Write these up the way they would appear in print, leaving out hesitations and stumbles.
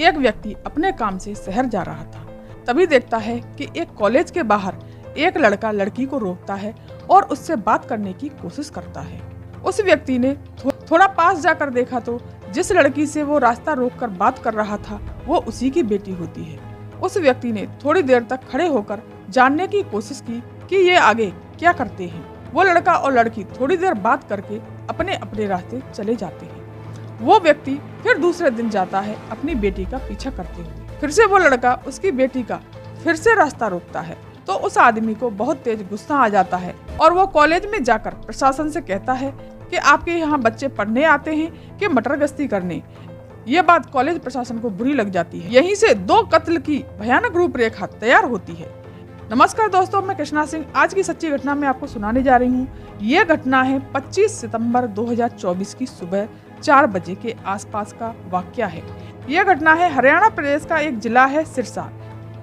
एक व्यक्ति अपने काम से शहर जा रहा था। तभी देखता है कि एक कॉलेज के बाहर एक लड़का लड़की को रोकता है और उससे बात करने की कोशिश करता है। उस व्यक्ति ने थोड़ा पास जाकर देखा तो जिस लड़की से वो रास्ता रोककर बात कर रहा था वो उसी की बेटी होती है। उस व्यक्ति ने थोड़ी देर तक खड़े होकर जानने की कोशिश की कि ये आगे क्या करते हैं। वो लड़का और लड़की थोड़ी देर बात करके अपने अपने रास्ते चले जाते हैं। वो व्यक्ति फिर दूसरे दिन जाता है अपनी बेटी का पीछा करते हुए। फिर से वो लड़का उसकी बेटी का फिर से रास्ता रोकता है तो उस आदमी को बहुत तेज गुस्सा आ जाता है और वो कॉलेज में जाकर प्रशासन से कहता है कि आपके यहाँ बच्चे पढ़ने आते हैं कि मटर गश्ती करने। ये बात कॉलेज प्रशासन को बुरी लग जाती है। यहीं से 2 कत्ल की भयानक रूपरेखा तैयार होती है। नमस्कार दोस्तों, मैं कृष्णा सिंह आज की सच्ची घटना में आपको सुनाने जा रही हूँ। ये घटना है 25 सितंबर 2024 की सुबह 4 बजे के आसपास का वाकया है। यह घटना है हरियाणा प्रदेश का एक जिला है सिरसा।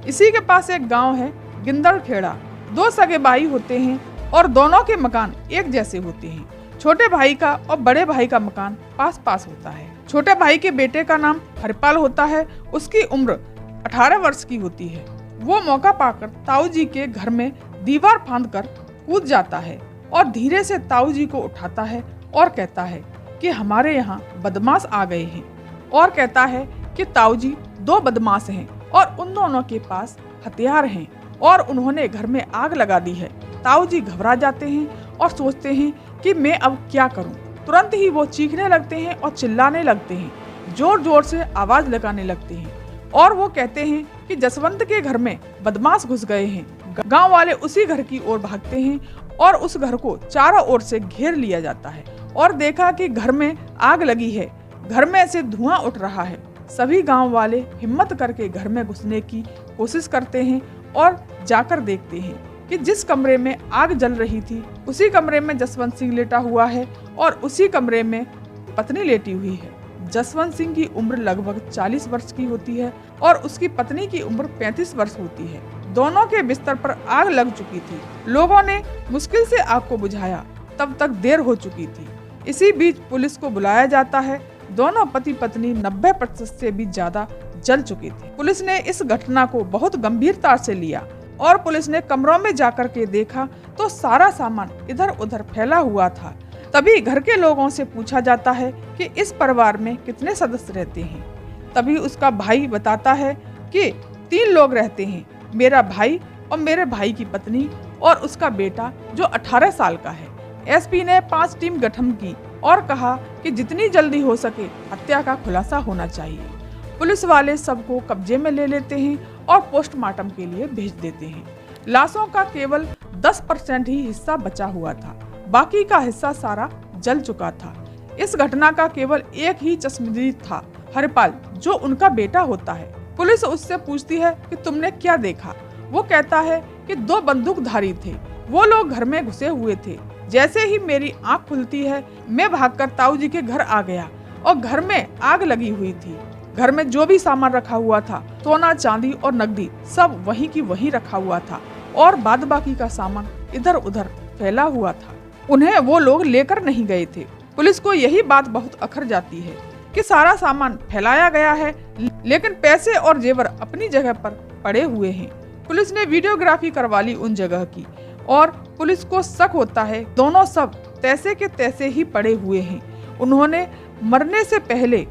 इसी के पास एक गांव है गिंदड़खेड़ा। 2 सगे भाई होते हैं और दोनों के मकान एक जैसे होते हैं। छोटे भाई का और बड़े भाई का मकान पास पास होता है। छोटे भाई के बेटे का नाम हरिपाल होता है। उसकी उम्र 18 वर्ष की होती है। वो मौका पाकर ताऊ जी के घर में दीवार फांदकर कूद जाता है और धीरे से ताऊ जी को उठाता है और कहता है कि हमारे यहाँ बदमाश आ गए हैं, और कहता है कि ताऊ जी 2 बदमाश हैं और उन दोनों के पास हथियार हैं और उन्होंने घर में आग लगा दी है। ताऊ जी घबरा जाते हैं और सोचते हैं कि मैं अब क्या करूं। तुरंत ही वो चीखने लगते हैं और चिल्लाने लगते हैं, जोर जोर से आवाज लगाने लगते हैं और वो कहते हैं कि जसवंत के घर में बदमाश घुस गए हैं। गांव वाले उसी घर की ओर भागते हैं और उस घर को चारों ओर से घेर लिया जाता है और देखा कि घर में आग लगी है। घर में से धुआं उठ रहा है। सभी गांव वाले हिम्मत करके घर में घुसने की कोशिश करते हैं और जाकर देखते हैं कि जिस कमरे में आग जल रही थी उसी कमरे में जसवंत सिंह लेटा हुआ है और उसी कमरे में पत्नी लेटी हुई है। जसवंत सिंह की उम्र लगभग 40 वर्ष की होती है और उसकी पत्नी की उम्र 35 वर्ष होती है। दोनों के बिस्तर पर आग लग चुकी थी। लोगों ने मुश्किल से आग को बुझाया, तब तक देर हो चुकी थी। इसी बीच पुलिस को बुलाया जाता है। दोनों पति पत्नी 90% से भी ज्यादा जल चुकी थी। पुलिस ने इस घटना को बहुत गंभीरता से लिया और पुलिस ने कमरों में जाकर के देखा तो सारा सामान इधर उधर फैला हुआ था। तभी घर के लोगों से पूछा जाता है कि इस परिवार में कितने सदस्य रहते हैं। तभी उसका भाई बताता है कि 3 लोग रहते हैं, मेरा भाई और मेरे भाई की पत्नी और उसका बेटा जो 18 साल का है। एसपी ने 5 टीम गठन की और कहा कि जितनी जल्दी हो सके हत्या का खुलासा होना चाहिए। पुलिस वाले सबको कब्जे में ले लेते हैं और पोस्टमार्टम के लिए भेज देते हैं। लाशों का केवल 10% ही हिस्सा बचा हुआ था, बाकी का हिस्सा सारा जल चुका था। इस घटना का केवल एक ही चश्मदीद था, हरिपाल, जो उनका बेटा होता है। पुलिस उससे पूछती है कि तुमने क्या देखा। वो कहता है कि 2 बंदूकधारी थे, वो लोग घर में घुसे हुए थे। जैसे ही मेरी आंख खुलती है मैं भागकर ताऊ जी के घर आ गया और घर में आग लगी हुई थी। घर में जो भी सामान रखा हुआ था, सोना चांदी और नकदी, सब वहीं की वहीं रखा हुआ था और बाद बाकी का सामान इधर उधर फैला हुआ था। उन्हें वो लोग लेकर नहीं गए थे। पुलिस को यही बात बहुत अखर जाती है कि सारा सामान फैलाया गया है लेकिन पैसे और जेवर अपनी जगह पर पड़े हुए हैं। पुलिस ने वीडियोग्राफी करवा ली उन जगह की और पुलिस को शक होता है दोनों सब तैसे के तैसे ही पड़े हुए हैं। उन्होंने मरने से पहले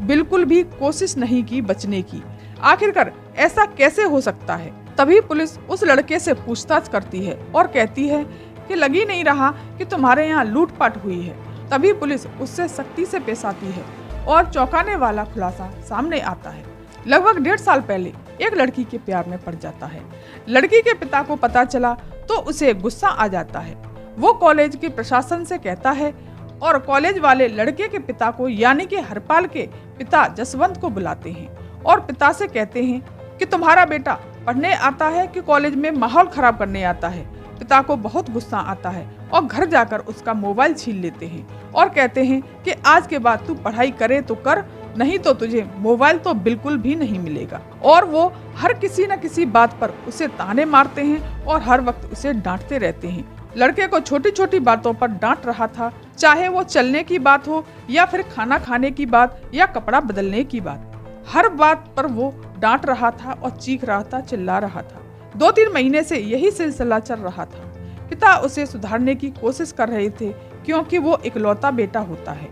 बिल्कुल भी कोशिश नहीं की बचने की। आखिरकार ऐसा कैसे हो सकता है। तभी पुलिस उस लड़के से पूछताछ करती है और कहती है कि लग ही नहीं रहा कि तुम्हारे यहाँ लूटपाट हुई है। तभी पुलिस उससे सख्ती से पेश आती है और चौंकाने वाला खुलासा सामने आता है। लगभग 1.5 साल पहले एक लड़की के प्यार में पड़ जाता है। लड़की के पिता को पता चला तो उसे गुस्सा आ जाता है। वो कॉलेज के प्रशासन से कहता है और कॉलेज वाले लड़के के पिता को यानी कि हरपाल के पिता जसवंत को बुलाते हैं और पिता से कहते हैं कि तुम्हारा बेटा पढ़ने आता है कि कॉलेज में माहौल खराब करने आता है। पिता को बहुत गुस्सा आता है और घर जाकर उसका मोबाइल छीन लेते हैं और कहते हैं कि आज के बाद तू पढ़ाई करे तो कर, नहीं तो तुझे मोबाइल तो बिल्कुल भी नहीं मिलेगा। और वो हर किसी न किसी बात पर उसे ताने मारते हैं और हर वक्त उसे डांटते रहते हैं। लड़के को छोटी छोटी बातों पर डांट रहा था, चाहे वो चलने की बात हो या फिर खाना खाने की बात या कपड़ा बदलने की बात। हर बात पर वो डांट रहा था और चीख रहा था, चिल्ला रहा था। 2-3 महीने से यही सिलसिला चल रहा था। पिता उसे सुधारने की कोशिश कर रहे थे क्योंकि वो इकलौता बेटा होता है।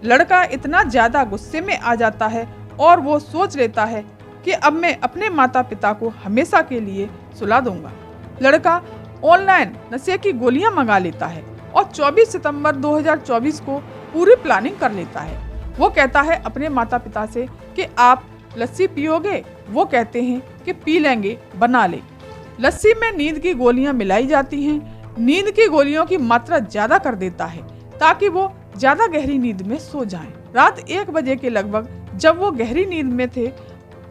लड़का इतना ज्यादा गुस्से में आ जाता है और वो सोच लेता है कि अब मैं अपने माता पिता को हमेशा के लिए सुला दूंगा। लड़का ऑनलाइन नशे की गोलियां मंगा लेता है और 24 सितंबर 2024 को पूरी प्लानिंग कर लेता है। वो कहता है अपने माता पिता से कि आप लस्सी पियोगे? वो कहते हैं कि पी लेंगे, बना ले। लस्सी में नींद की गोलियां मिलाई जाती हैं। नींद की गोलियों की मात्रा ज्यादा कर देता है ताकि वो ज्यादा गहरी नींद में सो जाएं। रात 1 बजे के लगभग जब वो गहरी नींद में थे,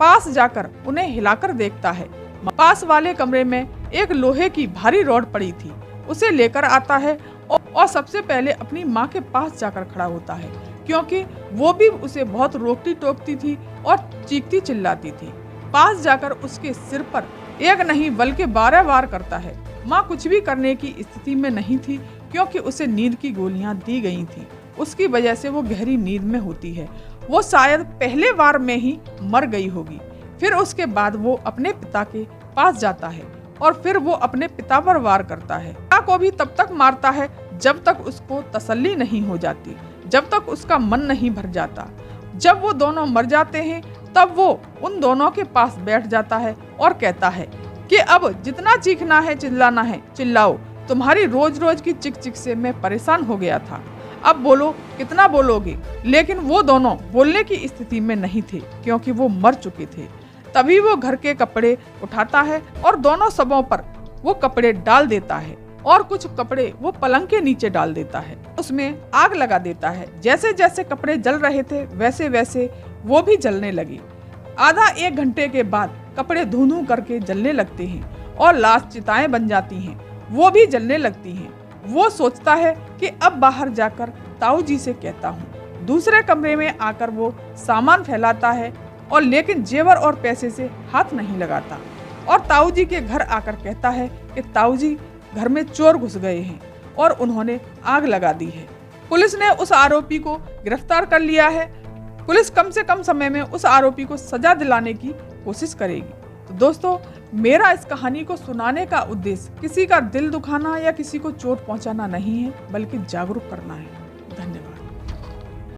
पास जाकर उन्हें हिलाकर देखता है। पास वाले कमरे में एक लोहे की भारी रॉड पड़ी थी। उसे लेकर आता है और सबसे पहले अपनी माँ के पास जाकर खड़ा होता है क्योंकि वो भी उसे बहुत रोकती टोकती थी और चीखती चिल्लाती थी। पास जाकर उसके सिर पर एक नहीं बल्कि 12 वार करता है। माँ कुछ भी करने की स्थिति में नहीं थी क्योंकि उसे नींद की गोलियां दी गई थी। उसकी वजह से वो गहरी नींद में होती है। वो शायद पहले वार में ही मर गई होगी। फिर उसके बाद वो अपने पिता के पास जाता है और फिर वो अपने पिता पर वार करता है। पिता को भी तब तक मारता है जब तक उसको तसल्ली नहीं हो जाती, जब तक उसका मन नहीं भर जाता। जब वो दोनों मर जाते हैं तब वो उन दोनों के पास बैठ जाता है और कहता है कि अब जितना चीखना है, चिल्लाना है, चिल्लाओ। तुम्हारी रोज रोज की चिक चिक से मैं परेशान हो गया था। अब बोलो, कितना बोलोगे? लेकिन वो दोनों बोलने की स्थिति में नहीं थे क्योंकि वो मर चुके थे। तभी वो घर के कपड़े उठाता है और दोनों शवों पर वो कपड़े डाल देता है और कुछ कपड़े वो पलंग के नीचे डाल देता है। उसमें आग लगा देता है। जैसे जैसे कपड़े जल रहे थे वैसे वैसे वो भी जलने लगे। आधा 1 घंटे के बाद कपड़े धू धू करके जलने लगते हैं और लाश चिताएं बन जाती हैं। वो भी जलने लगती हैं। वो सोचता है कि अब बाहर जाकर ताऊ जी से कहता हूँ। दूसरे कमरे में आकर वो सामान फैलाता है और लेकिन जेवर और पैसे से हाथ नहीं लगाता और ताऊ जी के घर आकर कहता है कि ताऊ जी, घर में चोर घुस गए हैं और उन्होंने आग लगा दी है। पुलिस ने उस आरोपी को गिरफ्तार कर लिया है। पुलिस कम से कम समय में उस आरोपी को सजा दिलाने की कोशिश करेगी। तो दोस्तों, मेरा इस कहानी को सुनाने का उद्देश्य किसी का दिल दुखाना या किसी को चोट पहुंचाना नहीं है, बल्कि जागरूक करना है।